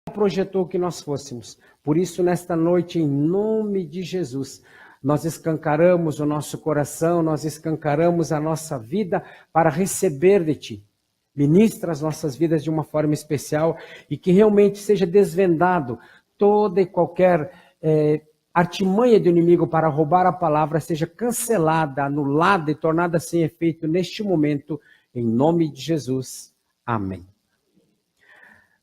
projetou que nós fôssemos. Por isso, nesta noite, em nome de Jesus, nós escancaramos o nosso coração, nós escancaramos a nossa vida para receber de Ti. Ministra as nossas vidas de uma forma especial e que realmente seja desvendado toda e qualquer artimanha do inimigo para roubar a palavra, seja cancelada, anulada e tornada sem efeito neste momento, em nome de Jesus. Amém.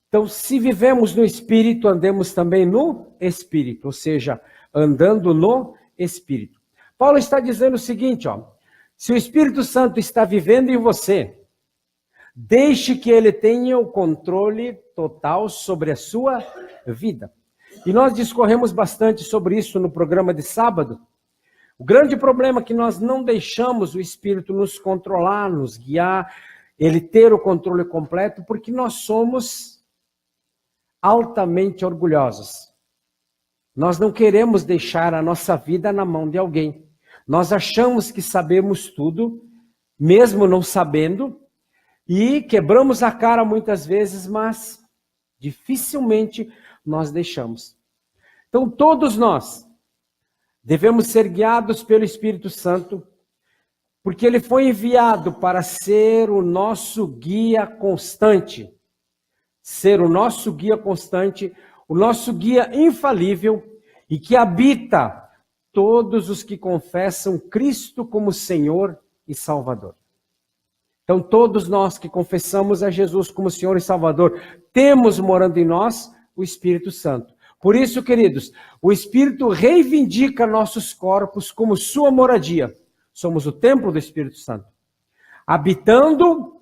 Então, se vivemos no Espírito, andemos também no Espírito, ou seja, andando no Espírito. Paulo está dizendo o seguinte, se o Espírito Santo está vivendo em você, deixe que ele tenha o controle total sobre a sua vida. E nós discorremos bastante sobre isso no programa de sábado. O grande problema é que nós não deixamos o Espírito nos controlar, nos guiar, ele ter o controle completo, porque nós somos altamente orgulhosos. Nós não queremos deixar a nossa vida na mão de alguém. Nós achamos que sabemos tudo, mesmo não sabendo, e quebramos a cara muitas vezes, mas dificilmente nós deixamos. Então todos nós devemos ser guiados pelo Espírito Santo, porque ele foi enviado para ser o nosso guia constante. Ser o nosso guia constante, o nosso guia infalível e que habita todos os que confessam Cristo como Senhor e Salvador. Então, todos nós que confessamos a Jesus como Senhor e Salvador, temos morando em nós o Espírito Santo. Por isso, queridos, o Espírito reivindica nossos corpos como sua moradia. Somos o templo do Espírito Santo. Habitando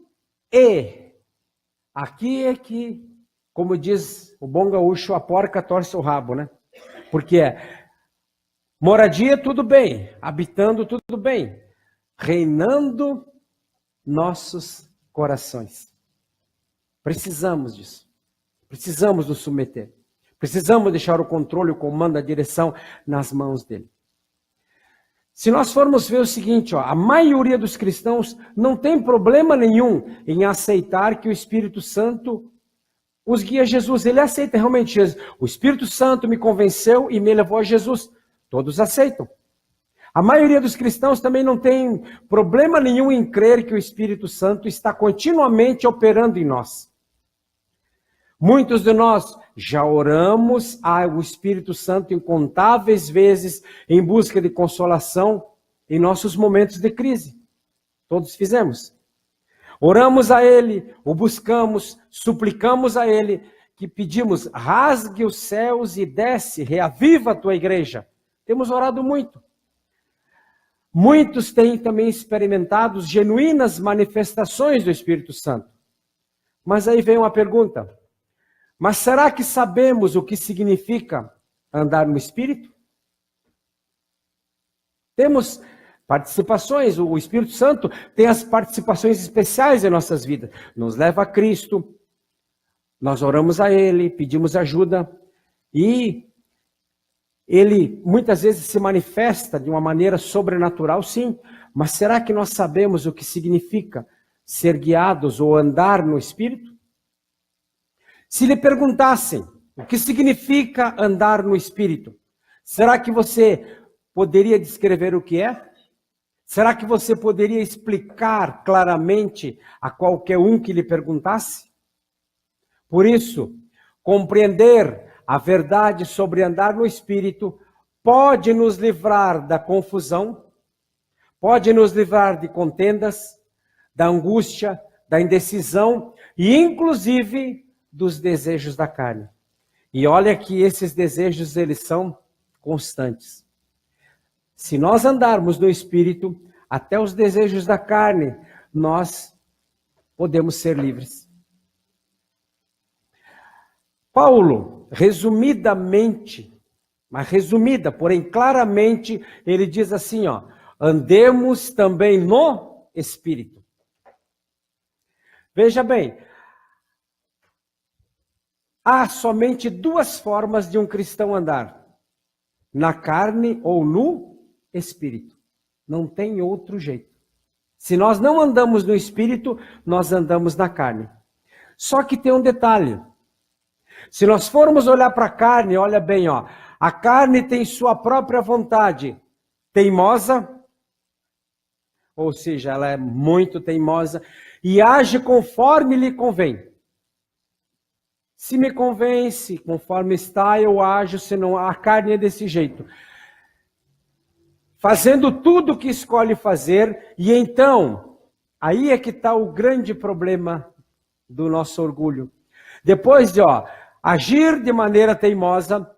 aqui é que, como diz o bom gaúcho, a porca torce o rabo, né? Porque moradia tudo bem, habitando tudo bem, reinando nossos corações. Precisamos disso. Precisamos nos submeter. Precisamos deixar o controle, o comando, a direção nas mãos dele. Se nós formos ver o seguinte, a maioria dos cristãos não tem problema nenhum em aceitar que o Espírito Santo os guia a Jesus. Ele aceita realmente Jesus. O Espírito Santo me convenceu e me levou a Jesus. Todos aceitam. A maioria dos cristãos também não tem problema nenhum em crer que o Espírito Santo está continuamente operando em nós. Muitos de nós já oramos ao Espírito Santo incontáveis vezes em busca de consolação em nossos momentos de crise. Todos fizemos. Oramos a Ele, o buscamos, suplicamos a Ele, que pedimos, rasgue os céus e desce, reaviva a tua igreja. Temos orado muito. Muitos têm também experimentado genuínas manifestações do Espírito Santo. Mas aí vem uma pergunta. Mas será que sabemos o que significa andar no Espírito? Temos participações, o Espírito Santo tem as participações especiais em nossas vidas. Nos leva a Cristo, nós oramos a Ele, pedimos ajuda e Ele muitas vezes se manifesta de uma maneira sobrenatural, sim. Mas será que nós sabemos o que significa ser guiados ou andar no Espírito? Se lhe perguntassem o que significa andar no Espírito, será que você poderia descrever o que é? Será que você poderia explicar claramente a qualquer um que lhe perguntasse? Por isso, compreender a verdade sobre andar no Espírito pode nos livrar da confusão, pode nos livrar de contendas, da angústia, da indecisão e, inclusive, dos desejos da carne. E olha que esses desejos, eles são constantes. Se nós andarmos no Espírito, até os desejos da carne, nós podemos ser livres. Paulo, resumidamente, mas resumida, porém claramente, ele diz assim, andemos também no Espírito. Veja bem, há somente duas formas de um cristão andar: na carne ou no Espírito. Não tem outro jeito. Se nós não andamos no Espírito, nós andamos na carne. Só que tem um detalhe. Se nós formos olhar para a carne, olha bem, ó, a carne tem sua própria vontade, teimosa, ou seja, ela é muito teimosa, e age conforme lhe convém. Se me convence, conforme está, eu ajo, senão a carne é desse jeito. Fazendo tudo o que escolhe fazer, e então, aí é que está o grande problema do nosso orgulho. Depois de, agir de maneira teimosa,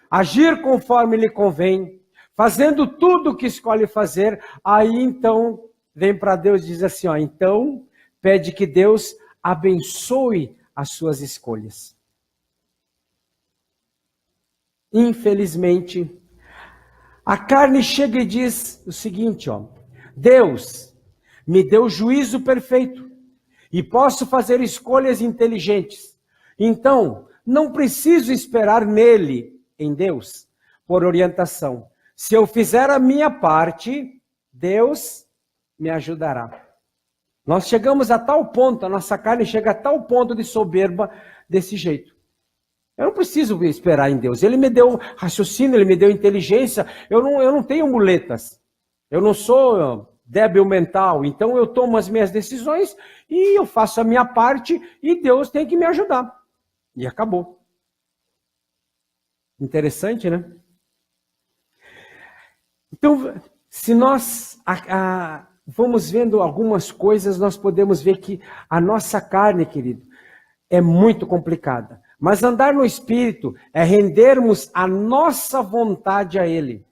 agir conforme lhe convém, fazendo tudo o que escolhe fazer, aí então vem para Deus e diz assim, então pede que Deus abençoe as suas escolhas. Infelizmente, a carne chega e diz o seguinte, Deus me deu juízo perfeito e posso fazer escolhas inteligentes. Então, não preciso esperar nele, em Deus, por orientação. Se eu fizer a minha parte, Deus me ajudará. Nós chegamos a tal ponto, a nossa carne chega a tal ponto de soberba desse jeito. Eu não preciso esperar em Deus. Ele me deu raciocínio, Ele me deu inteligência. Eu não tenho muletas. Eu não sou débil mental. Então eu tomo as minhas decisões e eu faço a minha parte e Deus tem que me ajudar. E acabou. Interessante, né? Então, se nós vamos vendo algumas coisas, nós podemos ver que a nossa carne, querido, é muito complicada. Mas andar no Espírito é rendermos a nossa vontade a Ele.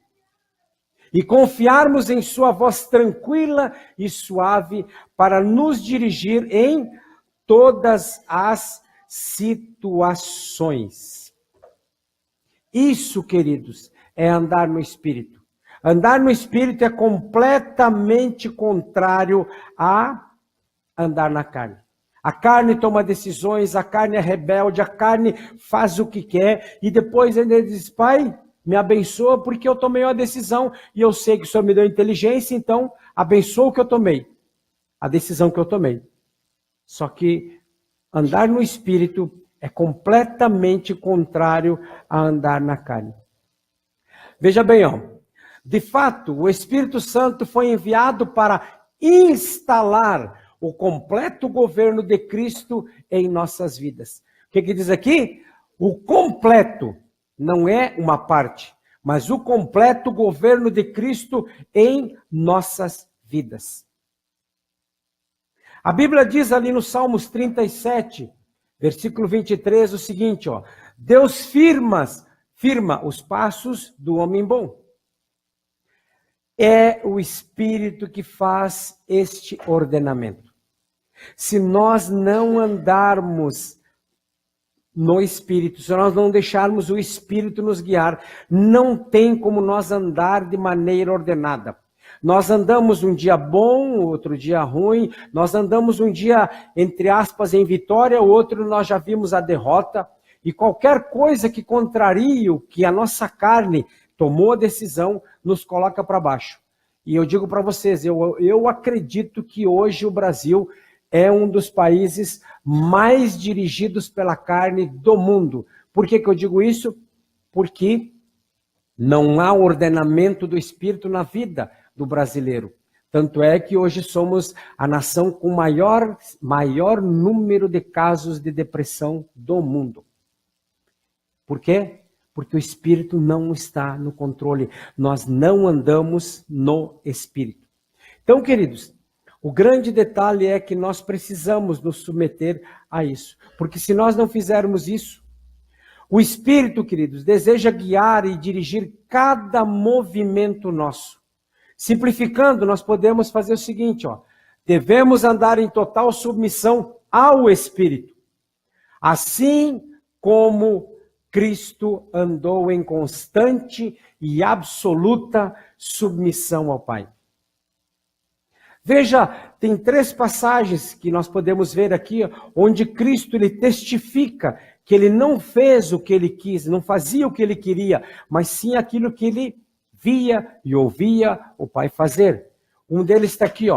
E confiarmos em sua voz tranquila e suave para nos dirigir em todas as situações. Isso, queridos, é andar no Espírito. Andar no Espírito é completamente contrário a andar na carne. A carne toma decisões, a carne é rebelde, a carne faz o que quer e depois ele diz, Pai, me abençoa porque eu tomei uma decisão e eu sei que o Senhor me deu inteligência, então abençoa o que eu tomei, a decisão que eu tomei. Só que andar no Espírito é completamente contrário a andar na carne. Veja bem, de fato, o Espírito Santo foi enviado para instalar o completo governo de Cristo em nossas vidas. O que diz aqui? O completo, não é uma parte, mas o completo governo de Cristo em nossas vidas. A Bíblia diz ali no Salmos 37, versículo 23, o seguinte, Deus firma os passos do homem bom. É o Espírito que faz este ordenamento. Se nós não andarmos no Espírito, se nós não deixarmos o Espírito nos guiar, não tem como nós andar de maneira ordenada. Nós andamos um dia bom, outro dia ruim, nós andamos um dia, entre aspas, em vitória, outro nós já vimos a derrota, e qualquer coisa que contrarie o que a nossa carne tomou a decisão, nos coloca para baixo. E eu digo para vocês, eu acredito que hoje o Brasil é um dos países mais dirigidos pela carne do mundo. Por que eu digo isso? Porque não há ordenamento do Espírito na vida do brasileiro. Tanto é que hoje somos a nação com maior número de casos de depressão do mundo. Por quê? Porque o Espírito não está no controle. Nós não andamos no Espírito. Então, queridos, o grande detalhe é que nós precisamos nos submeter a isso. Porque se nós não fizermos isso, o Espírito, queridos, deseja guiar e dirigir cada movimento nosso. Simplificando, nós podemos fazer o seguinte, devemos andar em total submissão ao Espírito. Assim como Cristo andou em constante e absoluta submissão ao Pai. Veja, tem 3 passagens que nós podemos ver aqui, onde Cristo ele testifica que ele não fez o que ele quis, não fazia o que ele queria, mas sim aquilo que ele via e ouvia o Pai fazer. Um deles está aqui,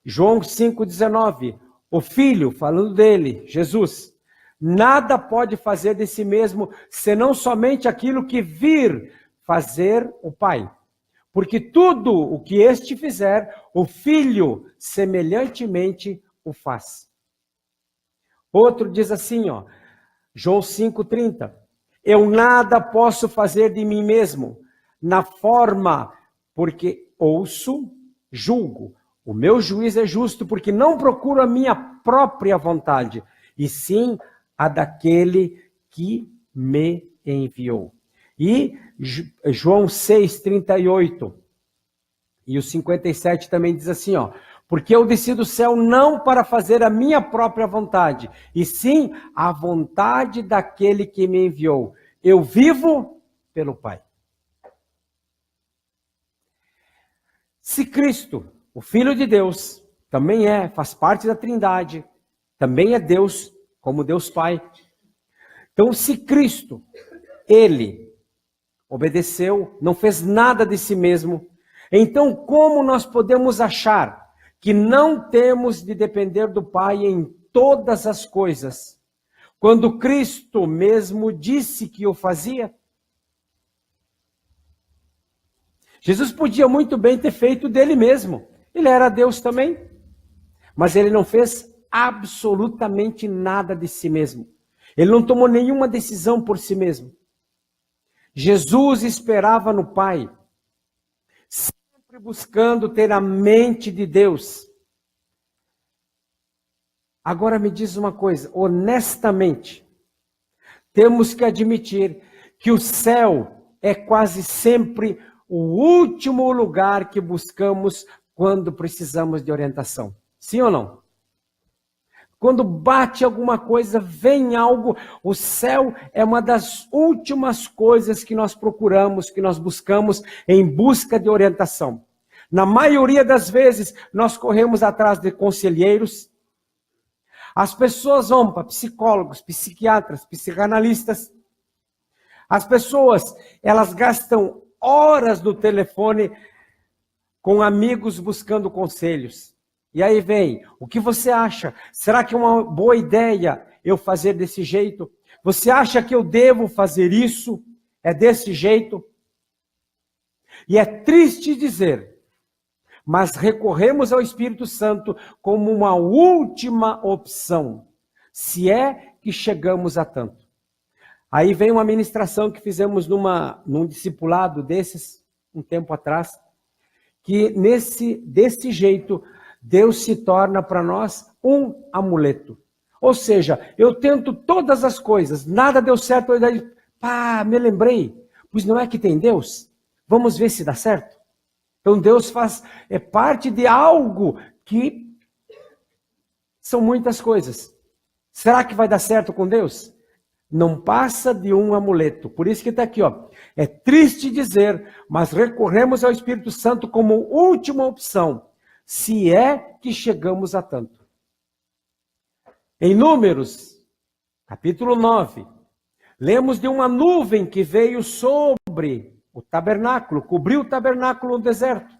João 5,19. O Filho, falando dele, Jesus, nada pode fazer de si mesmo, senão somente aquilo que vir fazer o Pai. Porque tudo o que este fizer, o Filho semelhantemente o faz. Outro diz assim, ó, João 5,30. Eu nada posso fazer de mim mesmo, na forma, porque ouço, julgo. O meu juízo é justo, porque não procuro a minha própria vontade, e sim a daquele que me enviou. E João 6,38 e o 57 também diz assim, ó, porque eu desci do céu não para fazer a minha própria vontade, e sim a vontade daquele que me enviou. Eu vivo pelo Pai. Se Cristo, o Filho de Deus, também faz parte da Trindade, também é Deus, como Deus Pai. Então, se Cristo, Ele obedeceu, não fez nada de si mesmo, então como nós podemos achar que não temos de depender do Pai em todas as coisas, quando Cristo mesmo disse que o fazia? Jesus podia muito bem ter feito dele mesmo. Ele era Deus também. Mas ele não fez absolutamente nada de si mesmo. Ele não tomou nenhuma decisão por si mesmo. Jesus esperava no Pai, sempre buscando ter a mente de Deus. Agora me diz uma coisa, honestamente, temos que admitir que o céu é quase sempre o último lugar que buscamos quando precisamos de orientação. Sim ou não? Quando bate alguma coisa, vem algo, o céu é uma das últimas coisas que nós procuramos, que nós buscamos em busca de orientação. Na maioria das vezes, nós corremos atrás de conselheiros. As pessoas vão para psicólogos, psiquiatras, psicanalistas. As pessoas, elas gastam horas no telefone com amigos buscando conselhos. E aí vem, o que você acha? Será que é uma boa ideia eu fazer desse jeito? Você acha que eu devo fazer isso? É desse jeito? E é triste dizer, mas recorremos ao Espírito Santo como uma última opção, se é que chegamos a tanto. Aí vem uma ministração que fizemos num discipulado desses, um tempo atrás, que desse jeito, Deus se torna para nós um amuleto. Ou seja, eu tento todas as coisas, nada deu certo, eu daí, me lembrei, pois não é que tem Deus? Vamos ver se dá certo? Então Deus é parte de algo que são muitas coisas. Será que vai dar certo com Deus? Não passa de um amuleto. Por isso que está aqui, ó. É triste dizer, mas recorremos ao Espírito Santo como última opção, se é que chegamos a tanto. Em Números, capítulo 9, lemos de uma nuvem que veio sobre o tabernáculo, cobriu o tabernáculo no deserto.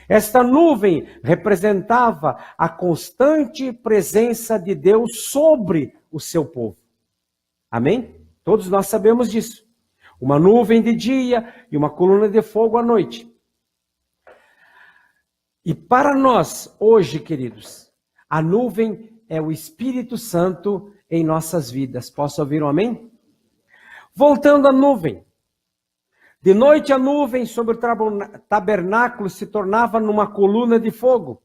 Esta nuvem representava a constante presença de Deus sobre o seu povo. Amém? Todos nós sabemos disso. Uma nuvem de dia e uma coluna de fogo à noite. E para nós, hoje, queridos, a nuvem é o Espírito Santo em nossas vidas. Posso ouvir um amém? Voltando à nuvem. De noite a nuvem sobre o tabernáculo se tornava numa coluna de fogo,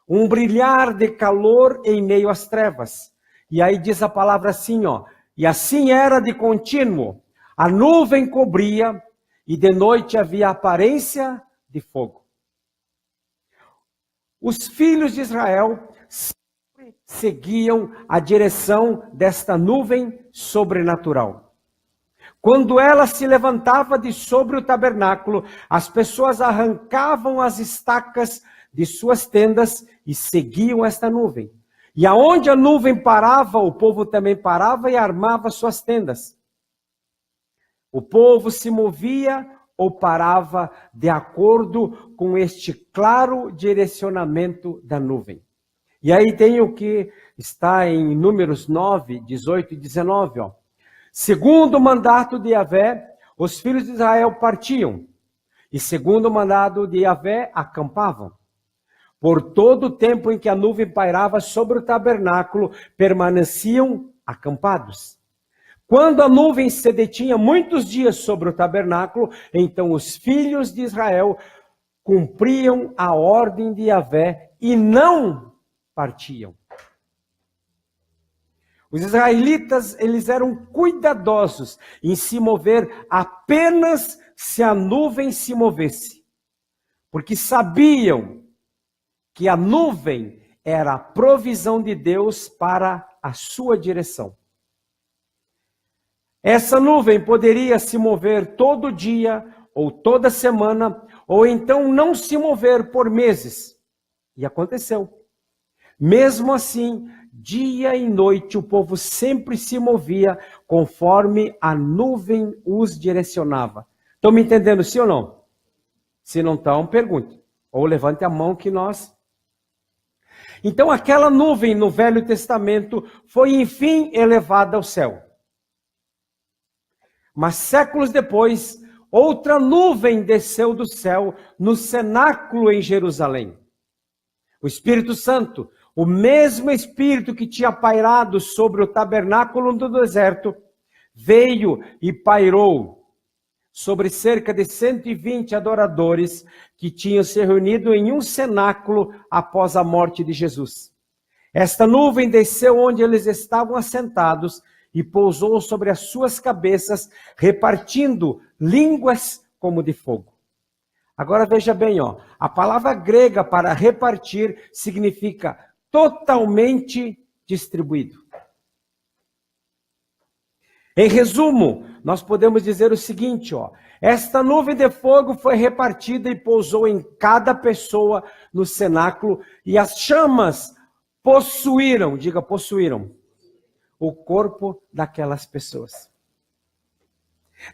um brilhar de calor em meio às trevas. E aí diz a palavra assim, ó, e assim era de contínuo. A nuvem cobria e de noite havia aparência de fogo. Os filhos de Israel sempre seguiam a direção desta nuvem sobrenatural. Quando ela se levantava de sobre o tabernáculo, as pessoas arrancavam as estacas de suas tendas e seguiam esta nuvem. E aonde a nuvem parava, o povo também parava e armava suas tendas. O povo se movia ou parava de acordo com este claro direcionamento da nuvem. E aí tem o que está em Números 9, 18 e 19. Ó. Segundo o mandato de Yahvé, os filhos de Israel partiam. E segundo o mandado de Yahvé, acampavam. Por todo o tempo em que a nuvem pairava sobre o tabernáculo, permaneciam acampados. Quando a nuvem se detinha muitos dias sobre o tabernáculo, então os filhos de Israel cumpriam a ordem de Yahvé e não partiam. Os israelitas, eles eram cuidadosos em se mover apenas se a nuvem se movesse. Porque sabiam que a nuvem era a provisão de Deus para a sua direção. Essa nuvem poderia se mover todo dia, ou toda semana, ou então não se mover por meses. E aconteceu. Mesmo assim, dia e noite, o povo sempre se movia conforme a nuvem os direcionava. Estão me entendendo, sim ou não? Se não estão, pergunte. Ou levante a mão que nós... Então, aquela nuvem no Velho Testamento foi, enfim, elevada ao céu. Mas séculos depois, outra nuvem desceu do céu no cenáculo em Jerusalém. O Espírito Santo, o mesmo Espírito que tinha pairado sobre o tabernáculo do deserto, veio e pairou sobre cerca de 120 adoradores que tinham se reunido em um cenáculo após a morte de Jesus. Esta nuvem desceu onde eles estavam assentados e pousou sobre as suas cabeças, repartindo línguas como de fogo. Agora veja bem, ó, a palavra grega para repartir significa totalmente distribuído. Em resumo, nós podemos dizer o seguinte, ó, esta nuvem de fogo foi repartida e pousou em cada pessoa no cenáculo, e as chamas possuíram, diga possuíram, o corpo daquelas pessoas.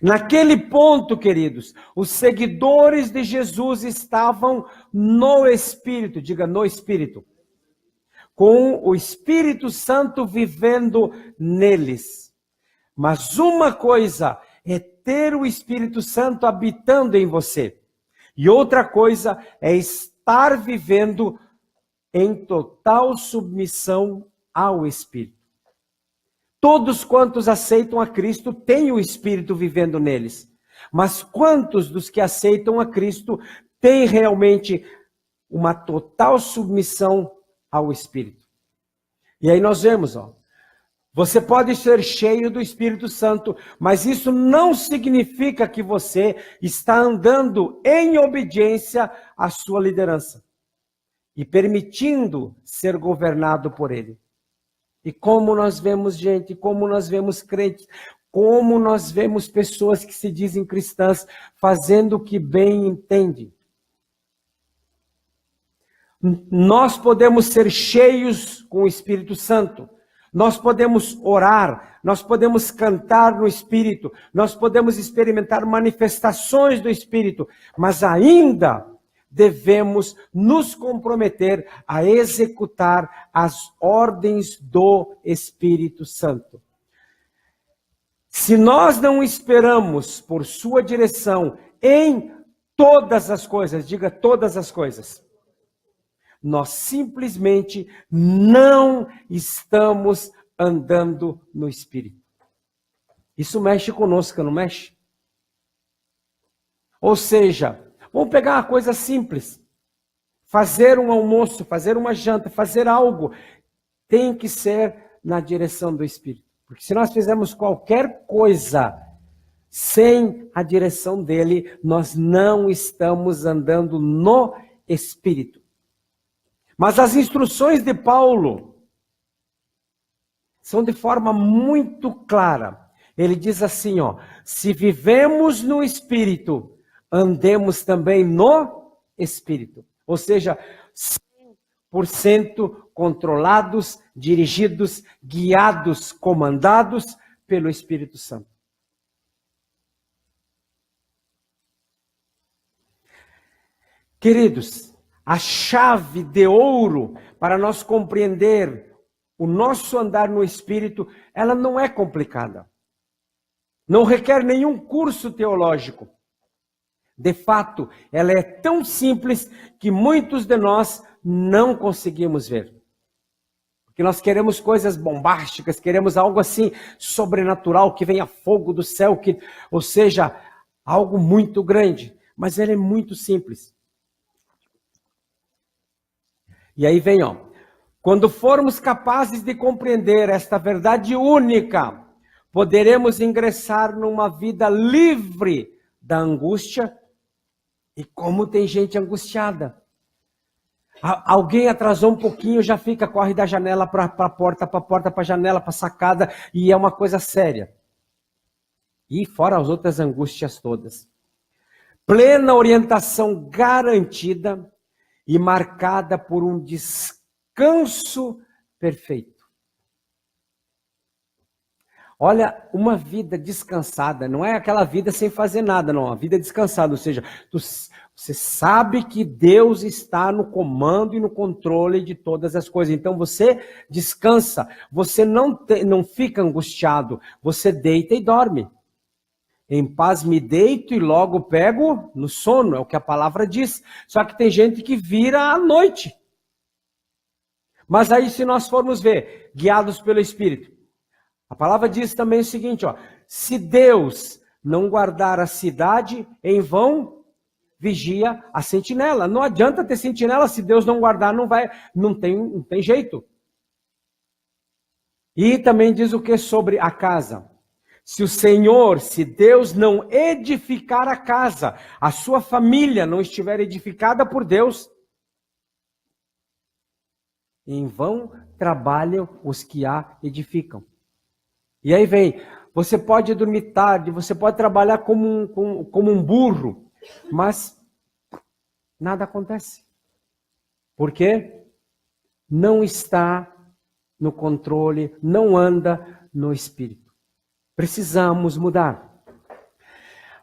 Naquele ponto, queridos, os seguidores de Jesus estavam no Espírito, diga no Espírito, com o Espírito Santo vivendo neles. Mas uma coisa é ter o Espírito Santo habitando em você, e outra coisa é estar vivendo em total submissão ao Espírito. Todos quantos aceitam a Cristo têm o Espírito vivendo neles. Mas quantos dos que aceitam a Cristo têm realmente uma total submissão ao Espírito? E aí nós vemos, ó, você pode ser cheio do Espírito Santo, mas isso não significa que você está andando em obediência à sua liderança e permitindo ser governado por ele. E como nós vemos gente, como nós vemos crentes, como nós vemos pessoas que se dizem cristãs fazendo o que bem entendem. Nós podemos ser cheios com o Espírito Santo. Nós podemos orar, nós podemos cantar no Espírito, nós podemos experimentar manifestações do Espírito, mas ainda devemos nos comprometer a executar as ordens do Espírito Santo. Se nós não esperamos por sua direção em todas as coisas, diga todas as coisas, nós simplesmente não estamos andando no Espírito. Isso mexe conosco, não mexe? Ou seja, vamos pegar uma coisa simples. Fazer um almoço, fazer uma janta, fazer algo, tem que ser na direção do Espírito. Porque se nós fizermos qualquer coisa sem a direção dele, nós não estamos andando no Espírito. Mas as instruções de Paulo são de forma muito clara. Ele diz assim, ó, se vivemos no Espírito, andemos também no Espírito. Ou seja, 100% controlados, dirigidos, guiados, comandados pelo Espírito Santo. Queridos, A chave de ouro para nós compreender o nosso andar no Espírito, ela não é complicada. Não requer nenhum curso teológico. De fato, ela é tão simples que muitos de nós não conseguimos ver. Porque nós queremos coisas bombásticas, queremos algo assim sobrenatural, que venha fogo do céu, ou seja, algo muito grande. Mas ela é muito simples. E aí vem, quando formos capazes de compreender esta verdade única, poderemos ingressar numa vida livre da angústia. E como tem gente angustiada. Alguém atrasou um pouquinho, já corre da janela para a porta, para a janela, para a sacada, e é uma coisa séria. E fora as outras angústias todas. Plena orientação garantida e marcada por um descanso perfeito. Olha, uma vida descansada, não é aquela vida sem fazer nada, não. A vida descansada, ou seja, você sabe que Deus está no comando e no controle de todas as coisas. Então você descansa, você não fica angustiado, você deita e dorme. Em paz me deito e logo pego no sono, é o que a palavra diz. Só que tem gente que vira à noite. Mas aí se nós formos ver, guiados pelo Espírito, a palavra diz também o seguinte, se Deus não guardar a cidade, em vão vigia a sentinela. Não adianta ter sentinela, se Deus não guardar, não tem jeito. E também diz o que sobre a casa? Se Deus não edificar a casa, a sua família não estiver edificada por Deus, em vão trabalham os que a edificam. E aí vem, você pode dormir tarde, você pode trabalhar como um burro, mas nada acontece. Por quê? Não está no controle, não anda no Espírito. Precisamos mudar.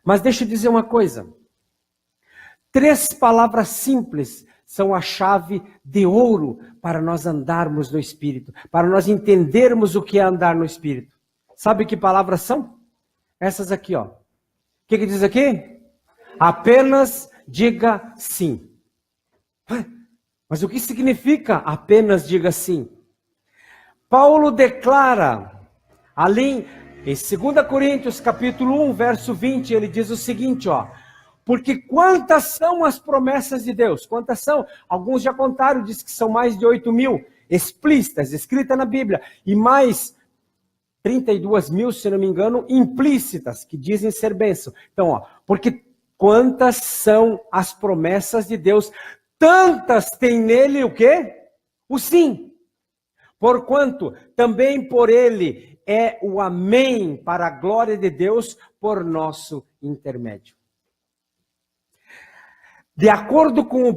Mas deixa eu dizer uma coisa. 3 palavras simples são a chave de ouro para nós andarmos no Espírito, para nós entendermos o que é andar no Espírito. Sabe que palavras são? Essas aqui, O que diz aqui? Apenas diga sim. Mas o que significa apenas diga sim? Paulo declara, ali em 2 Coríntios, capítulo 1, verso 20, ele diz o seguinte, porque quantas são as promessas de Deus? Quantas são? Alguns já contaram, diz que são mais de 8.000 explícitas, escritas na Bíblia, e mais 32.000, se não me engano, implícitas, que dizem ser bênção. Então, porque quantas são as promessas de Deus, tantas tem nele o quê? O sim. Porquanto também por ele é o amém para a glória de Deus por nosso intermédio. De acordo com o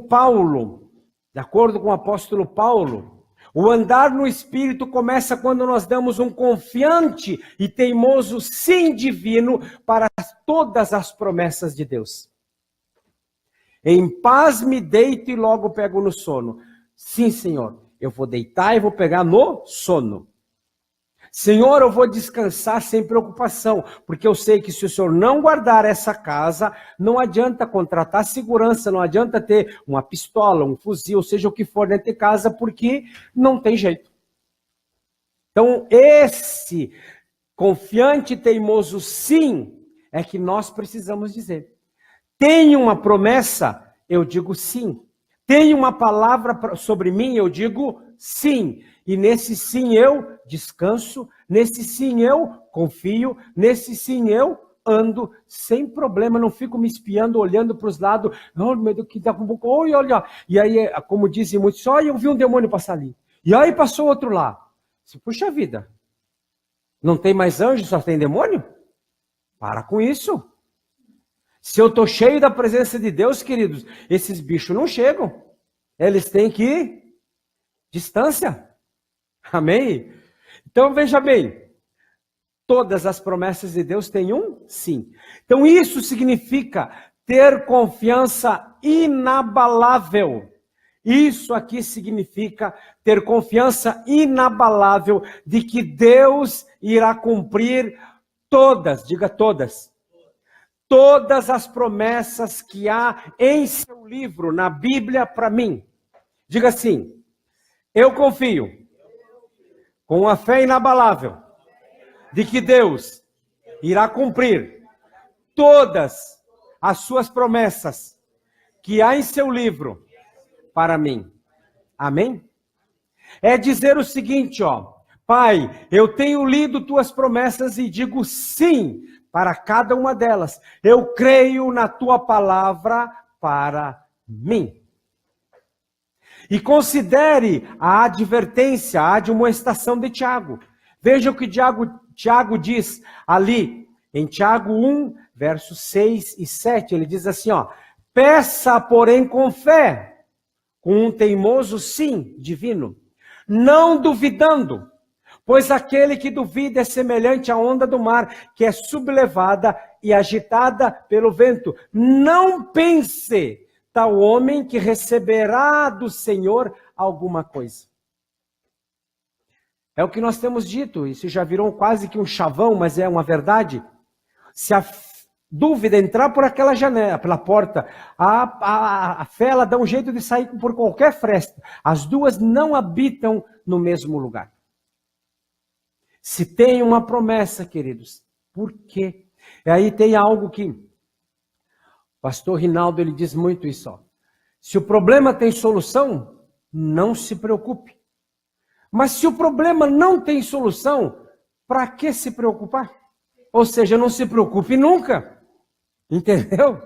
apóstolo Paulo, o andar no Espírito começa quando nós damos um confiante e teimoso sim divino para todas as promessas de Deus. Em paz me deito e logo pego no sono. Sim, Senhor, eu vou deitar e vou pegar no sono. Senhor, eu vou descansar sem preocupação, porque eu sei que se o Senhor não guardar essa casa, não adianta contratar segurança, não adianta ter uma pistola, um fuzil, seja o que for dentro de casa, porque não tem jeito. Então, esse confiante e teimoso sim, é que nós precisamos dizer. Tem uma promessa, eu digo sim. Tem uma palavra sobre mim, eu digo sim. E nesse sim eu descanso, nesse sim eu confio, nesse sim eu ando sem problema, não fico me espiando, olhando para os lados, oh, meu Deus, que dá um pouco, olha. E aí, como dizem muitos, eu vi um demônio passar ali. E aí passou outro lá. Puxa vida, não tem mais anjo, só tem demônio? Para com isso. Se eu estou cheio da presença de Deus, queridos, esses bichos não chegam. Eles têm que ir distância. Amém? Então veja bem, todas as promessas de Deus têm um sim. Então isso significa ter confiança inabalável Isso aqui significa ter confiança inabalável de que Deus irá cumprir todas, diga todas, todas as promessas que há em seu livro, na Bíblia, para mim. Diga assim: eu confio, com a fé inabalável, de que Deus irá cumprir todas as suas promessas que há em seu livro para mim. Amém? É dizer o seguinte, ó: Pai, eu tenho lido tuas promessas e digo sim para cada uma delas. Eu creio na tua palavra para mim. E considere a advertência, a admoestação de Tiago. Veja o que Tiago diz ali, em Tiago 1, versos 6 e 7. Ele diz assim, ó: peça, porém, com fé, com um teimoso sim divino, não duvidando, pois aquele que duvida é semelhante à onda do mar, que é sublevada e agitada pelo vento. Não pense tal homem que receberá do Senhor alguma coisa. É o que nós temos dito, isso já virou quase que um chavão, mas é uma verdade. Se a dúvida entrar por aquela janela, pela porta, a fé ela dá um jeito de sair por qualquer fresta. As duas não habitam no mesmo lugar. Se tem uma promessa, queridos, por quê? E aí tem algo que o pastor Rinaldo ele diz muito isso. Ó. Se o problema tem solução, não se preocupe. Mas se o problema não tem solução, para que se preocupar? Ou seja, não se preocupe nunca. Entendeu?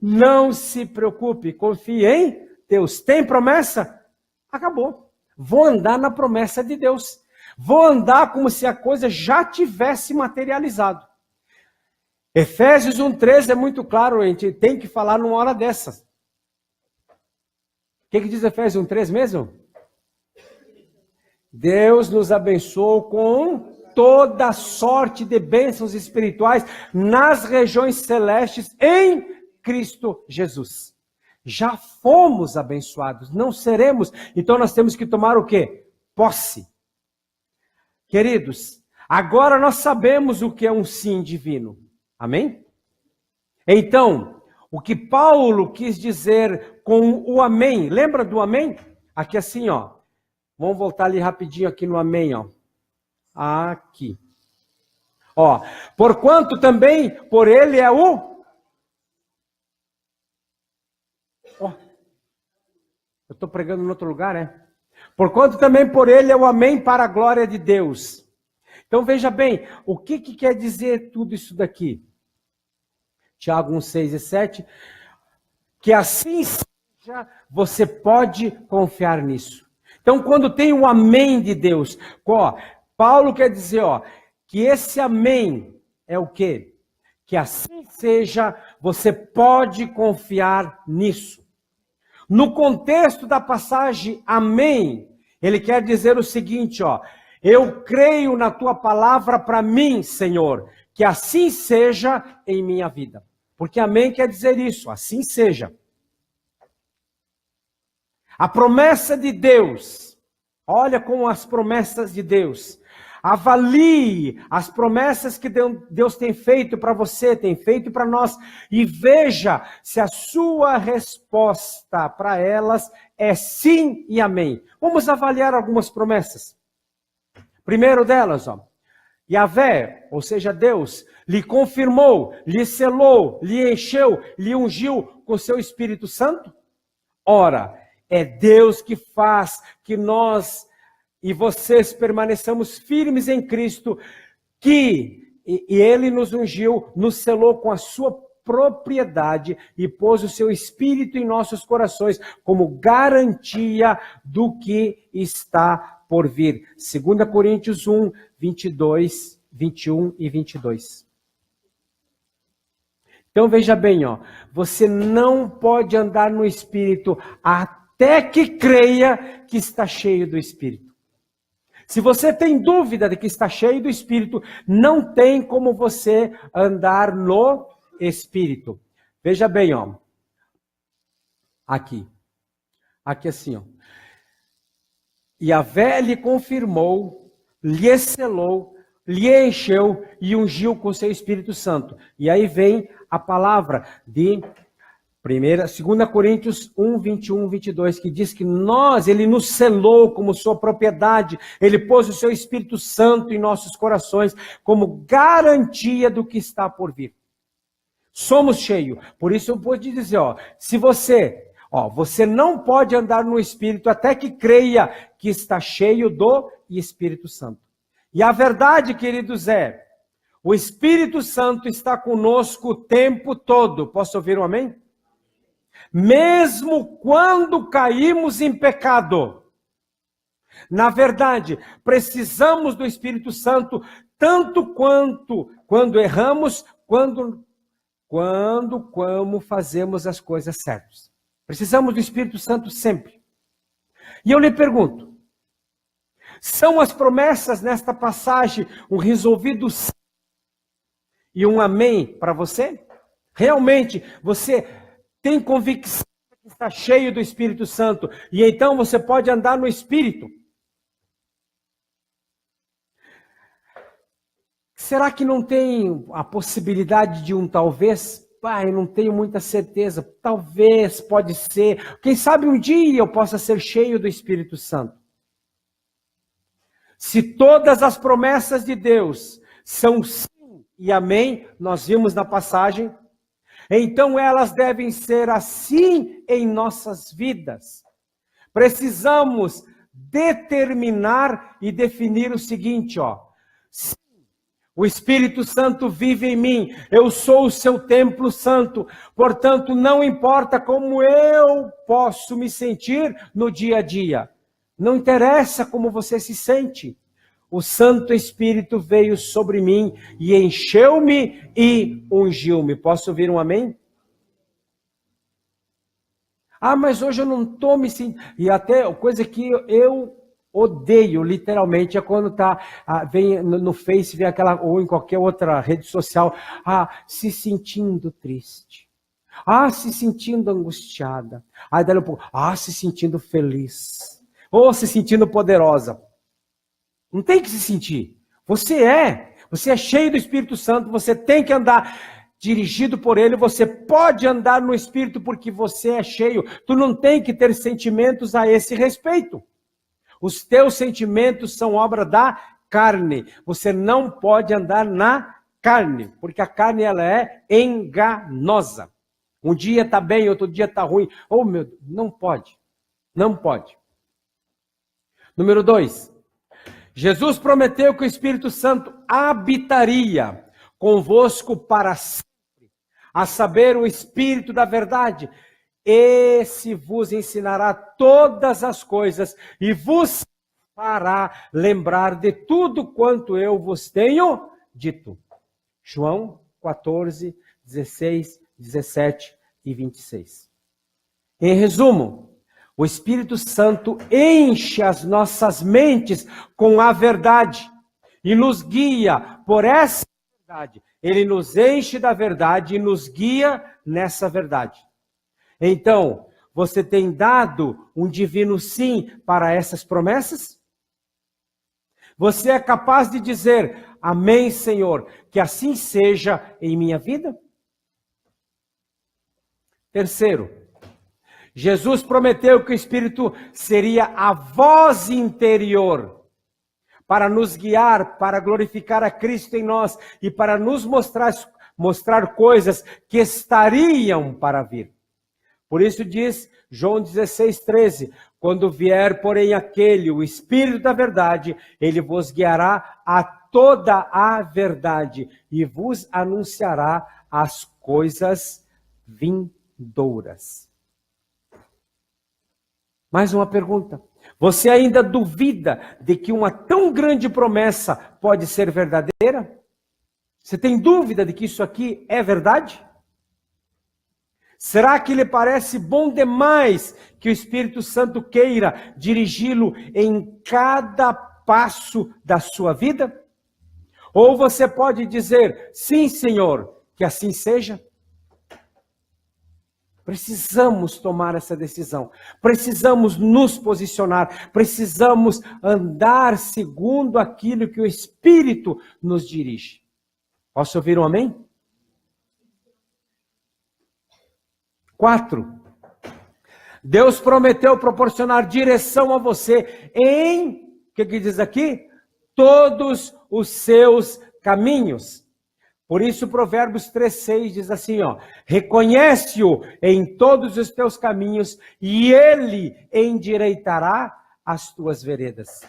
Não se preocupe, confie em Deus. Tem promessa? Acabou. Vou andar na promessa de Deus. Vou andar como se a coisa já tivesse materializado. Efésios 1:13 é muito claro, a gente tem que falar numa hora dessas. O que diz Efésios 1:13 mesmo? Deus nos abençoou com toda sorte de bênçãos espirituais nas regiões celestes em Cristo Jesus. Já fomos abençoados, não seremos. Então nós temos que tomar o quê? Posse. Queridos, agora nós sabemos o que é um sim divino. Amém? Então, o que Paulo quis dizer com o amém, lembra do amém? Aqui assim, ó. Vamos voltar ali rapidinho aqui no amém, ó. Aqui. Ó, porquanto também por ele é o... Ó, eu estou pregando em outro lugar, é? Porquanto também por ele é o amém para a glória de Deus. Então veja bem, o que quer dizer tudo isso daqui? Tiago 1, 6 e 7. Que assim seja, você pode confiar nisso. Então quando tem o amém de Deus, ó, Paulo quer dizer, ó, que esse amém é o quê? Que assim seja, você pode confiar nisso. No contexto da passagem amém, ele quer dizer o seguinte, ó: eu creio na tua palavra para mim, Senhor, que assim seja em minha vida. Porque amém quer dizer isso, assim seja. A promessa de Deus, olha como as promessas de Deus. Avalie as promessas que Deus tem feito para você, tem feito para nós, e veja se a sua resposta para elas é sim e amém. Vamos avaliar algumas promessas. Primeiro delas, ó, Yahvé, ou seja, Deus, lhe confirmou, lhe selou, lhe encheu, lhe ungiu com seu Espírito Santo? Ora, é Deus que faz que nós e vocês permaneçamos firmes em Cristo, e Ele nos ungiu, nos selou com a sua propriedade e pôs o seu Espírito em nossos corações como garantia do que está por vir. 2 Coríntios 1, 22, 21 e 22. Então veja bem, ó, você não pode andar no Espírito até que creia que está cheio do Espírito. Se você tem dúvida de que está cheio do Espírito, não tem como você andar no Espírito. Veja bem, ó. Aqui. Aqui assim, ó. Yahvé lhe confirmou, lhe selou, lhe encheu e ungiu com seu Espírito Santo. E aí vem a palavra de 2 Coríntios 1, 21, 22, que diz que ele nos selou como sua propriedade, ele pôs o seu Espírito Santo em nossos corações como garantia do que está por vir. Somos cheios. Por isso eu vou te dizer, se você não pode andar no Espírito até que creia que está cheio do Espírito Santo. E a verdade, queridos, o Espírito Santo está conosco o tempo todo. Posso ouvir um amém? Mesmo quando caímos em pecado. Na verdade, precisamos do Espírito Santo tanto quanto quando erramos, como fazemos as coisas certas. Precisamos do Espírito Santo sempre. E eu lhe pergunto, são as promessas nesta passagem um resolvido sim e um amém para você? Realmente você tem convicção que está cheio do Espírito Santo e então você pode andar no Espírito? Será que não tem a possibilidade de um talvez? Pai, não tenho muita certeza. Talvez, pode ser. Quem sabe um dia eu possa ser cheio do Espírito Santo. Se todas as promessas de Deus são sim e amém, nós vimos na passagem, então elas devem ser assim em nossas vidas. Precisamos determinar e definir o seguinte, o Espírito Santo vive em mim, eu sou o seu templo santo, portanto não importa como eu posso me sentir no dia a dia, não interessa como você se sente, o Santo Espírito veio sobre mim e encheu-me e ungiu-me. Posso ouvir um amém? Mas hoje eu não estou me sentindo, e até coisa que eu odeio, literalmente, é quando vem no Face, vem aquela, ou em qualquer outra rede social, se sentindo triste, se sentindo angustiada, aí daí um pouco, se sentindo feliz, ou se sentindo poderosa. Não tem que se sentir. Você é cheio do Espírito Santo, você tem que andar dirigido por ele, você pode andar no Espírito porque você é cheio, tu não tem que ter sentimentos a esse respeito. Os teus sentimentos são obra da carne. Você não pode andar na carne, porque a carne ela é enganosa. Um dia está bem, outro dia está ruim. Oh, meu Deus, não pode. Não pode. Número 2. Jesus prometeu que o Espírito Santo habitaria convosco para sempre. A saber, o Espírito da verdade. Esse vos ensinará todas as coisas e vos fará lembrar de tudo quanto eu vos tenho dito. João 14, 16, 17 e 26. Em resumo, o Espírito Santo enche as nossas mentes com a verdade e nos guia por essa verdade. Ele nos enche da verdade e nos guia nessa verdade. Então, você tem dado um divino sim para essas promessas? Você é capaz de dizer, amém, Senhor, que assim seja em minha vida? Terceiro, Jesus prometeu que o Espírito seria a voz interior para nos guiar, para glorificar a Cristo em nós e para nos mostrar coisas que estariam para vir. Por isso diz João 16, 13, quando vier, porém, aquele, o Espírito da verdade, ele vos guiará a toda a verdade e vos anunciará as coisas vindouras. Mais uma pergunta. Você ainda duvida de que uma tão grande promessa pode ser verdadeira? Você tem dúvida de que isso aqui é verdade? Será que lhe parece bom demais que o Espírito Santo queira dirigi-lo em cada passo da sua vida? Ou você pode dizer, sim, Senhor, que assim seja? Precisamos tomar essa decisão. Precisamos nos posicionar. Precisamos andar segundo aquilo que o Espírito nos dirige. Posso ouvir um amém? 4. Deus prometeu proporcionar direção a você em, o que diz aqui? Todos os seus caminhos. Por isso, Provérbios 3,6 diz assim, ó, reconhece-o em todos os teus caminhos e ele endireitará as tuas veredas.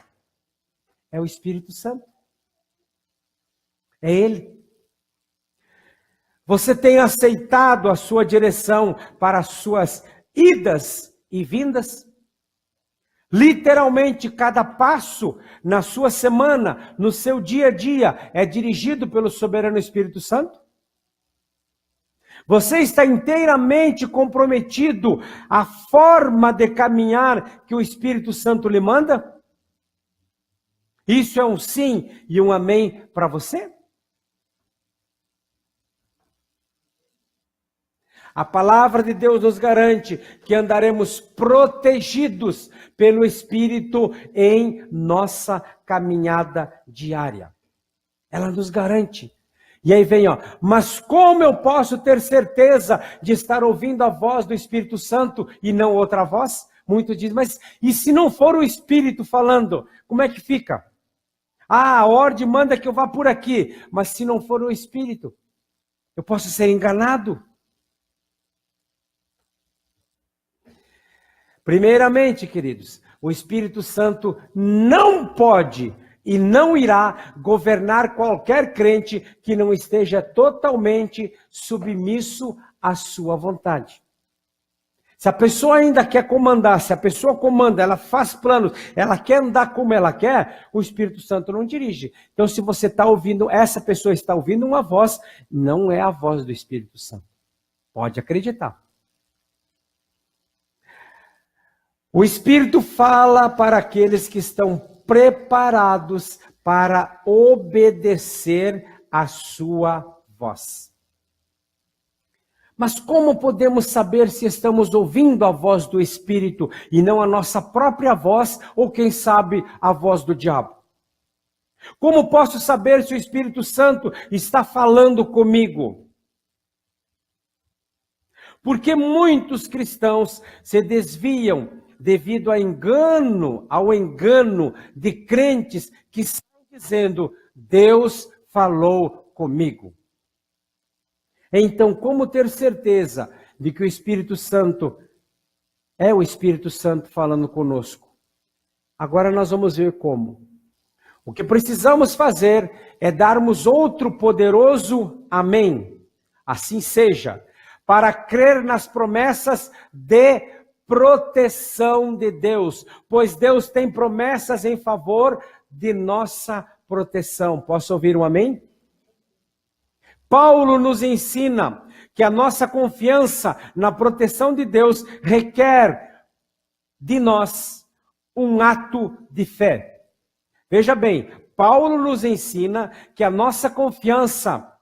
É o Espírito Santo. É ele. Você tem aceitado a sua direção para as suas idas e vindas? Literalmente, cada passo na sua semana, no seu dia a dia, é dirigido pelo soberano Espírito Santo? Você está inteiramente comprometido à forma de caminhar que o Espírito Santo lhe manda? Isso é um sim e um amém para você? A palavra de Deus nos garante que andaremos protegidos pelo Espírito em nossa caminhada diária. Ela nos garante. E aí vem, ó, mas como eu posso ter certeza de estar ouvindo a voz do Espírito Santo e não outra voz? Muitos dizem, mas e se não for o Espírito falando, como é que fica? Ah, a ordem manda que eu vá por aqui, mas se não for o Espírito, eu posso ser enganado. Primeiramente, queridos, o Espírito Santo não pode e não irá governar qualquer crente que não esteja totalmente submisso à sua vontade. Se a pessoa ainda quer comandar, se a pessoa comanda, ela faz planos, ela quer andar como ela quer, o Espírito Santo não dirige. Então, se você está ouvindo, essa pessoa está ouvindo uma voz, não é a voz do Espírito Santo. Pode acreditar. O Espírito fala para aqueles que estão preparados para obedecer a sua voz. Mas como podemos saber se estamos ouvindo a voz do Espírito e não a nossa própria voz ou, quem sabe, a voz do diabo? Como posso saber se o Espírito Santo está falando comigo? Porque muitos cristãos se desviam devido ao engano de crentes que estão dizendo, Deus falou comigo. Então, como ter certeza de que o Espírito Santo é o Espírito Santo falando conosco? Agora nós vamos ver como. O que precisamos fazer é darmos outro poderoso amém. Assim seja, para crer nas promessas de proteção de Deus, pois Deus tem promessas em favor de nossa proteção. Posso ouvir um amém? Paulo nos ensina que a nossa confiança na proteção de Deus requer de nós um ato de fé. Veja bem, Paulo nos ensina que a nossa confiança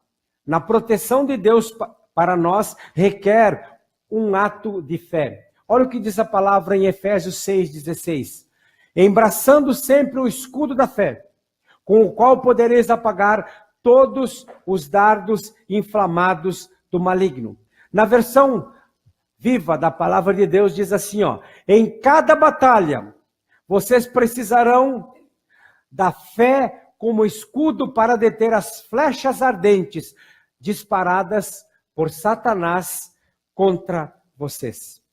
na proteção de Deus para nós requer um ato de fé. Olha o que diz a palavra em Efésios 6,16. Embraçando sempre o escudo da fé, com o qual podereis apagar todos os dardos inflamados do maligno. Na versão viva da palavra de Deus diz assim, ó, em cada batalha, vocês precisarão da fé como escudo para deter as flechas ardentes disparadas por Satanás contra vocês.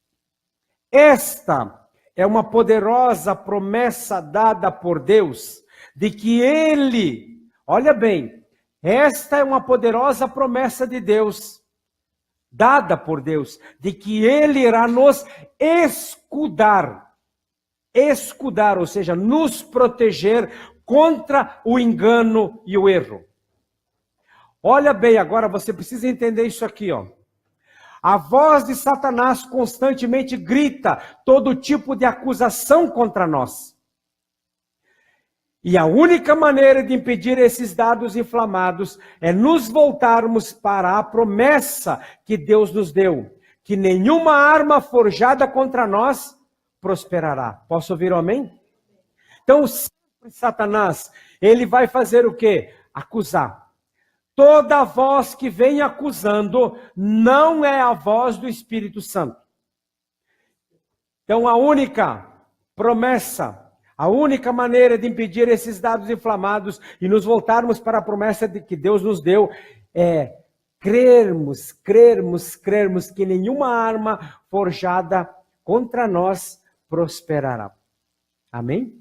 Esta é uma poderosa promessa dada por Deus, de que Ele, olha bem, esta é uma poderosa promessa de Deus, dada por Deus, de que Ele irá nos escudar, ou seja, nos proteger contra o engano e o erro. Olha bem, agora você precisa entender isso aqui, ó. A voz de Satanás constantemente grita todo tipo de acusação contra nós. E a única maneira de impedir esses dardos inflamados é nos voltarmos para a promessa que Deus nos deu, que nenhuma arma forjada contra nós prosperará. Posso ouvir um amém? Então, sempre Satanás, ele vai fazer o quê? Acusar. Toda voz que vem acusando não é a voz do Espírito Santo. Então, a única promessa, a única maneira de impedir esses dados inflamados e nos voltarmos para a promessa que Deus nos deu é crermos que nenhuma arma forjada contra nós prosperará. Amém?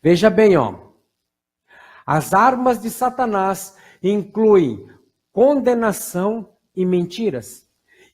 Veja bem, as armas de Satanás incluem condenação e mentiras.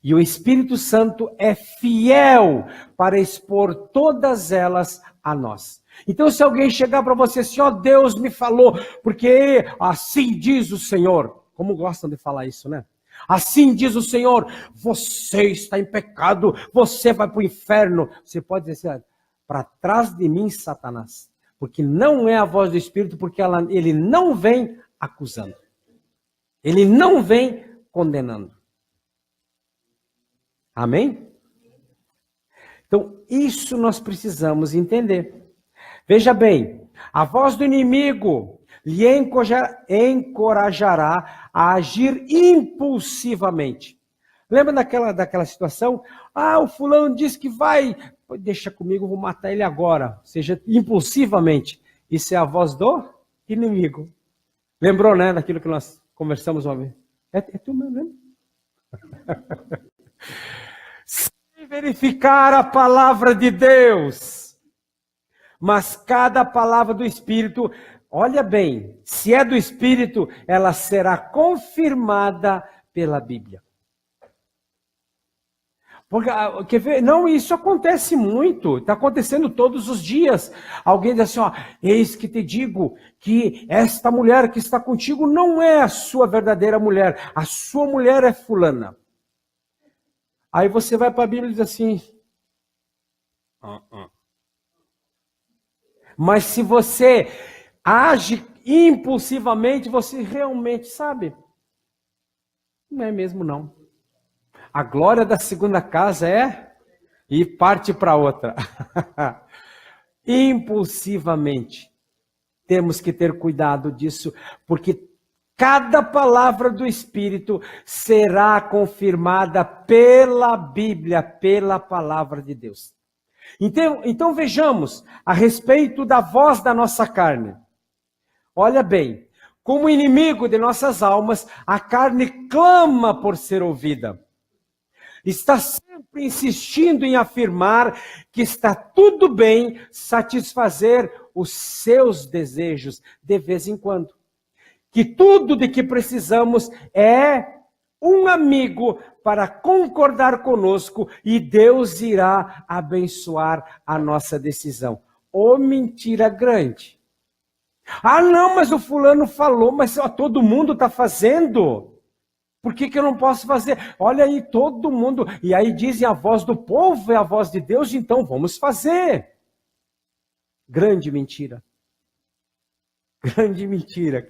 E o Espírito Santo é fiel para expor todas elas a nós. Então, se alguém chegar para você assim, Deus me falou, porque assim diz o Senhor. Como gostam de falar isso, né? Assim diz o Senhor, você está em pecado, você vai para o inferno. Você pode dizer assim, para trás de mim, Satanás. Porque não é a voz do Espírito, porque ele não vem acusando. Ele não vem condenando. Amém? Então, isso nós precisamos entender. Veja bem, a voz do inimigo lhe encorajará a agir impulsivamente. Lembra daquela situação? O fulano disse que vai, deixa comigo, vou matar ele agora. Ou seja, impulsivamente. Isso é a voz do inimigo. Lembrou, né, daquilo que nós conversamos uma vez? É tu mesmo, lembra? Sem verificar a palavra de Deus. Mas cada palavra do Espírito, olha bem, se é do Espírito, ela será confirmada pela Bíblia. Porque, quer ver? Não, isso acontece muito, está acontecendo todos os dias. Alguém diz assim, eis que te digo que esta mulher que está contigo não é a sua verdadeira mulher, a sua mulher é fulana. Aí você vai para a Bíblia e diz assim, Mas se você age impulsivamente, você realmente sabe. Não é mesmo, não. A glória da segunda casa é ir parte para outra. Impulsivamente. Temos que ter cuidado disso, porque cada palavra do Espírito será confirmada pela Bíblia, pela palavra de Deus. Então vejamos a respeito da voz da nossa carne. Olha bem, como inimigo de nossas almas, a carne clama por ser ouvida. Está sempre insistindo em afirmar que está tudo bem satisfazer os seus desejos de vez em quando. Que tudo de que precisamos é um amigo para concordar conosco e Deus irá abençoar a nossa decisão. Ô mentira grande. Não, mas o fulano falou, mas todo mundo está fazendo. Por que eu não posso fazer? Olha aí, todo mundo. E aí dizem a voz do povo é a voz de Deus, então vamos fazer. Grande mentira. Grande mentira.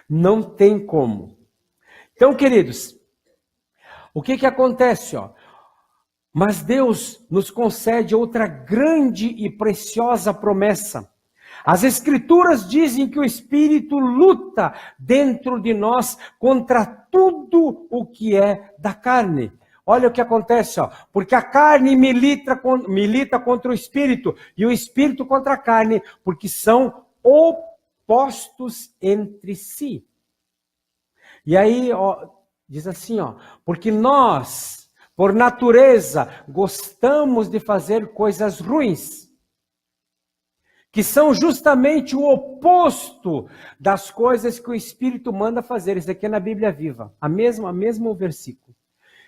Não tem como. Então, queridos, o que acontece? Mas Deus nos concede outra grande e preciosa promessa. As Escrituras dizem que o Espírito luta dentro de nós contra tudo o que é da carne. Olha o que acontece, porque a carne milita contra o Espírito e o Espírito contra a carne, porque são opostos entre si. E aí, diz assim, porque nós, por natureza, gostamos de fazer coisas ruins, que são justamente o oposto das coisas que o Espírito manda fazer. Isso aqui é na Bíblia Viva, a mesmo versículo.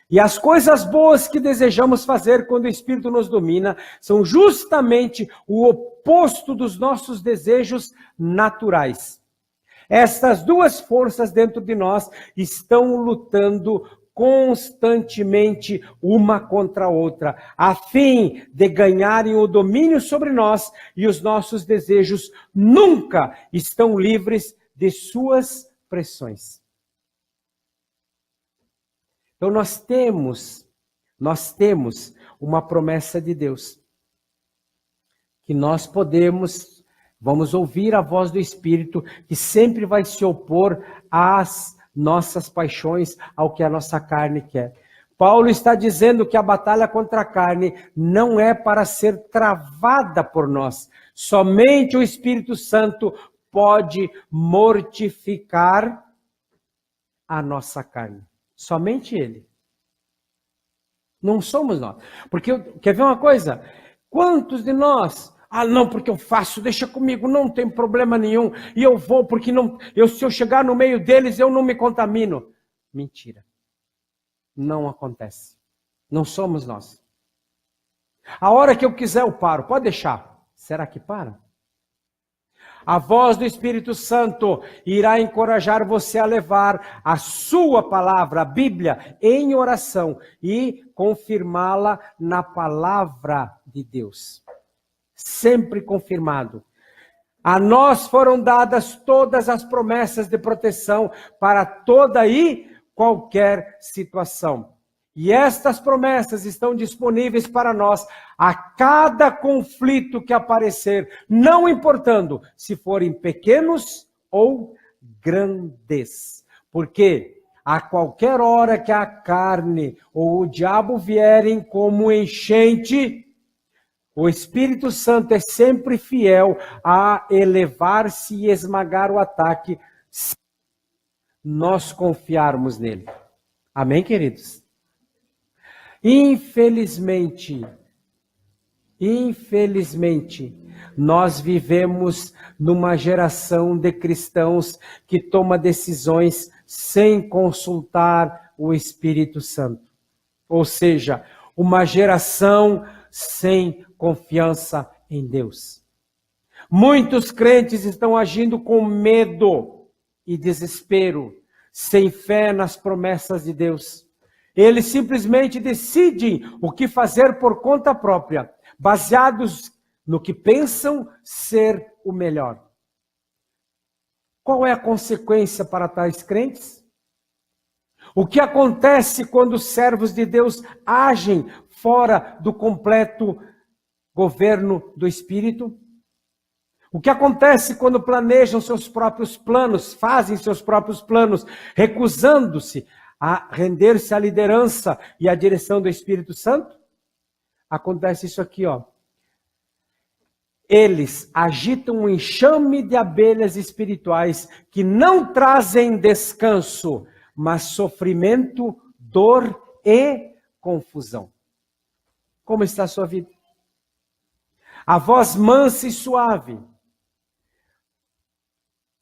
E as coisas boas que desejamos fazer quando o Espírito nos domina são justamente o oposto dos nossos desejos naturais. Estas duas forças dentro de nós estão lutando constantemente uma contra a outra, a fim de ganharem o domínio sobre nós, e os nossos desejos nunca estão livres de suas pressões. Então nós temos nós temos uma promessa de Deus. Que nós vamos ouvir a voz do Espírito, que sempre vai se opor às nossas paixões, ao que a nossa carne quer. Paulo está dizendo que a batalha contra a carne não é para ser travada por nós. Somente o Espírito Santo pode mortificar a nossa carne. Somente Ele. Não somos nós. Porque, quer ver uma coisa? Quantos de nós... não, porque eu faço, deixa comigo, não tem problema nenhum. E eu vou, porque se eu chegar no meio deles, eu não me contamino. Mentira. Não acontece. Não somos nós. A hora que eu quiser, eu paro. Pode deixar. Será que para? A voz do Espírito Santo irá encorajar você a levar a sua palavra, a Bíblia, em oração e confirmá-la na palavra de Deus. Sempre confirmado. A nós foram dadas todas as promessas de proteção para toda e qualquer situação. E estas promessas estão disponíveis para nós a cada conflito que aparecer, não importando se forem pequenos ou grandes. Porque a qualquer hora que a carne ou o diabo vierem como enchente, o Espírito Santo é sempre fiel a elevar-se e esmagar o ataque se nós confiarmos nele. Amém, queridos? Infelizmente, nós vivemos numa geração de cristãos que toma decisões sem consultar o Espírito Santo. Ou seja, uma geração sem confiança em Deus. Muitos crentes estão agindo com medo e desespero, sem fé nas promessas de Deus. Eles simplesmente decidem o que fazer por conta própria, baseados no que pensam ser o melhor. Qual é a consequência para tais crentes? O que acontece quando os servos de Deus agem fora do completo governo do Espírito? O que acontece quando planejam seus próprios planos, fazem seus próprios planos, recusando-se a render-se à liderança e à direção do Espírito Santo? Acontece isso aqui, ó. Eles agitam um enxame de abelhas espirituais que não trazem descanso, mas sofrimento, dor e confusão. Como está a sua vida? A voz mansa e suave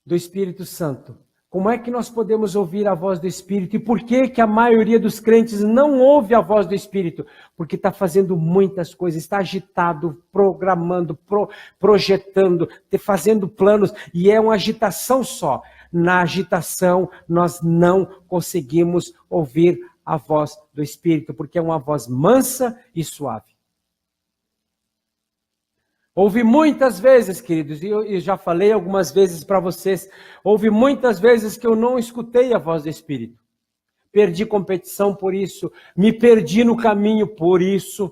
do Espírito Santo. Como é que nós podemos ouvir a voz do Espírito? E por que que a maioria dos crentes não ouve a voz do Espírito? Porque está fazendo muitas coisas, está agitado, programando, projetando, fazendo planos, e é uma agitação só. Na agitação, nós não conseguimos ouvir a voz do Espírito, porque é uma voz mansa e suave. Houve muitas vezes, queridos, e eu já falei algumas vezes para vocês, houve muitas vezes que eu não escutei a voz do Espírito. Perdi competição por isso, me perdi no caminho por isso.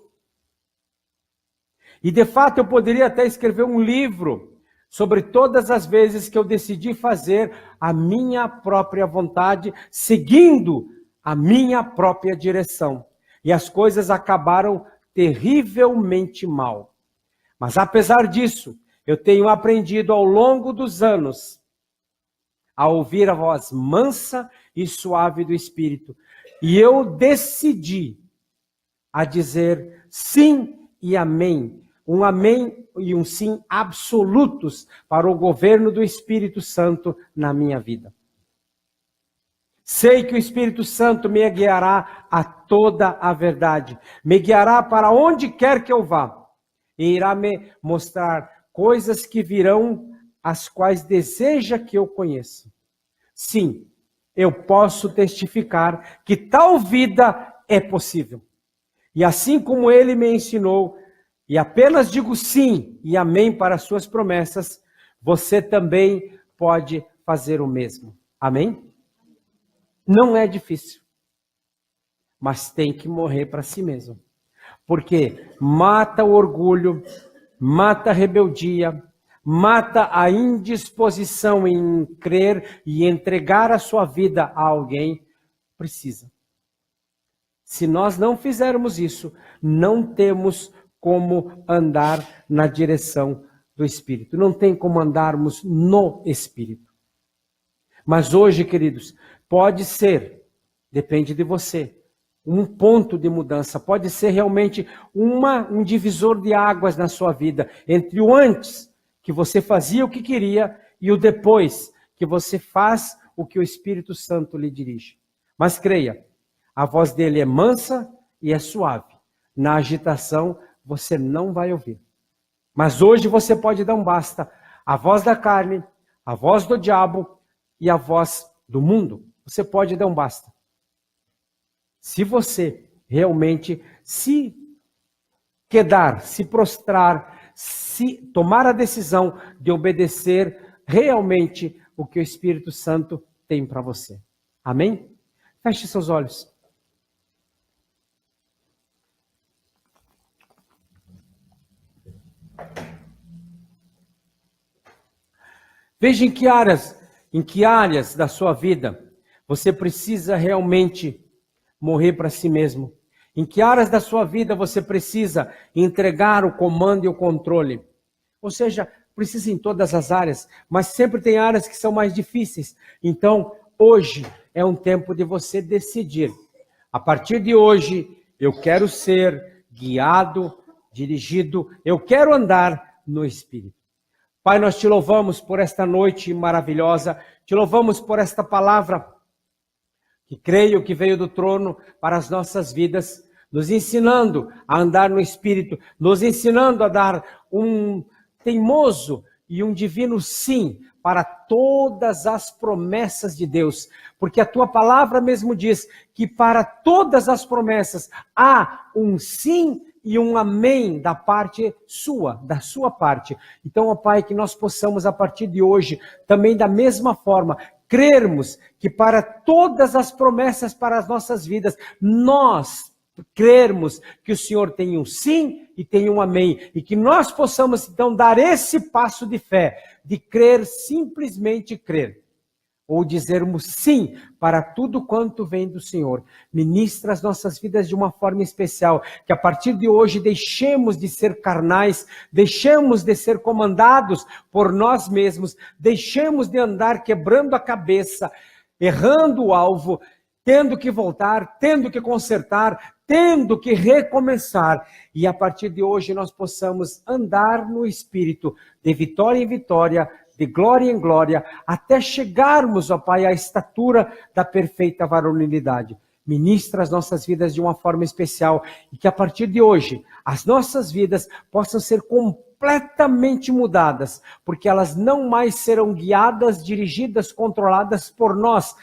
E de fato eu poderia até escrever um livro sobre todas as vezes que eu decidi fazer a minha própria vontade, seguindo a minha própria direção. E as coisas acabaram terrivelmente mal. Mas apesar disso, eu tenho aprendido ao longo dos anos a ouvir a voz mansa e suave do Espírito. E eu decidi a dizer sim e amém. Um amém e um sim absolutos para o governo do Espírito Santo na minha vida. Sei que o Espírito Santo me guiará a toda a verdade. Me guiará para onde quer que eu vá. E irá me mostrar coisas que virão, as quais deseja que eu conheça. Sim, eu posso testificar que tal vida é possível. E assim como ele me ensinou, e apenas digo sim e amém para as suas promessas, você também pode fazer o mesmo. Amém? Não é difícil. mas tem que morrer para si mesmo. Porque mata o orgulho, mata a rebeldia, mata a indisposição em crer e entregar a sua vida a alguém. Precisa. Se nós não fizermos isso, não temos como andar na direção do Espírito. Não tem como andarmos no Espírito. Mas hoje, queridos, pode ser, depende de você, um ponto de mudança. Pode ser realmente um divisor de águas na sua vida. Entre o antes, que você fazia o que queria, e o depois, que você faz o que o Espírito Santo lhe dirige. Mas creia, a voz dele é mansa e é suave. Na agitação, você não vai ouvir. Mas hoje você pode dar um basta. A voz da carne, a voz do diabo e a voz do mundo. Você pode dar um basta. Se você realmente se quedar, se prostrar, se tomar a decisão de obedecer realmente o que o Espírito Santo tem para você. Amém? Feche seus olhos. Veja em que áreas da sua vida você precisa realmente morrer para si mesmo. Em que áreas da sua vida você precisa entregar o comando e o controle. Ou seja, precisa em todas as áreas, mas sempre tem áreas que são mais difíceis. Então, hoje é um tempo de você decidir. A partir de hoje, eu quero ser guiado, dirigido, eu quero andar no Espírito. Pai, nós te louvamos por esta noite maravilhosa, te louvamos por esta palavra que creio que veio do trono para as nossas vidas, nos ensinando a andar no Espírito, nos ensinando a dar um teimoso e um divino sim para todas as promessas de Deus. Porque a tua palavra mesmo diz que para todas as promessas há um sim e um amém da parte sua, da sua parte. Então, ó Pai, que nós possamos a partir de hoje, também da mesma forma, crermos que para todas as promessas para as nossas vidas, nós crermos que o Senhor tem um sim e tem um amém. E que nós possamos então dar esse passo de fé, de crer, simplesmente crer. Ou dizermos sim para tudo quanto vem do Senhor. Ministra as nossas vidas de uma forma especial. Que a partir de hoje deixemos de ser carnais, deixemos de ser comandados por nós mesmos, deixemos de andar quebrando a cabeça, errando o alvo, tendo que voltar, tendo que consertar, tendo que recomeçar. E a partir de hoje nós possamos andar no Espírito, de vitória em vitória, de glória em glória, até chegarmos, ó Pai, à estatura da perfeita varonilidade. Ministra as nossas vidas de uma forma especial e que a partir de hoje as nossas vidas possam ser completamente mudadas, porque elas não mais serão guiadas, dirigidas, controladas por nós,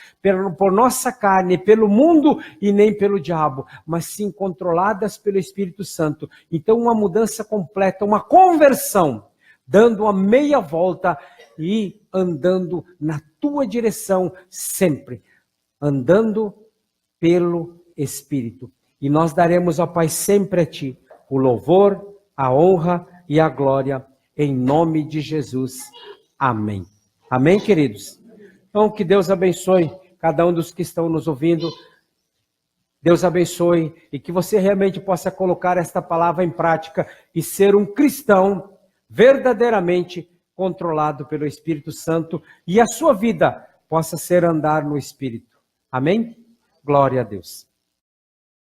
por nossa carne, pelo mundo e nem pelo diabo, mas sim controladas pelo Espírito Santo. Então uma mudança completa, uma conversão, dando uma meia volta e andando na tua direção sempre, andando pelo Espírito. E nós daremos, ó Pai, sempre a Ti o louvor, a honra e a glória, em nome de Jesus. Amém. Amém, queridos? Então, que Deus abençoe cada um dos que estão nos ouvindo. Deus abençoe e que você realmente possa colocar esta palavra em prática e ser um cristão verdadeiramente controlado pelo Espírito Santo e a sua vida possa ser andar no Espírito. Amém? Glória a Deus.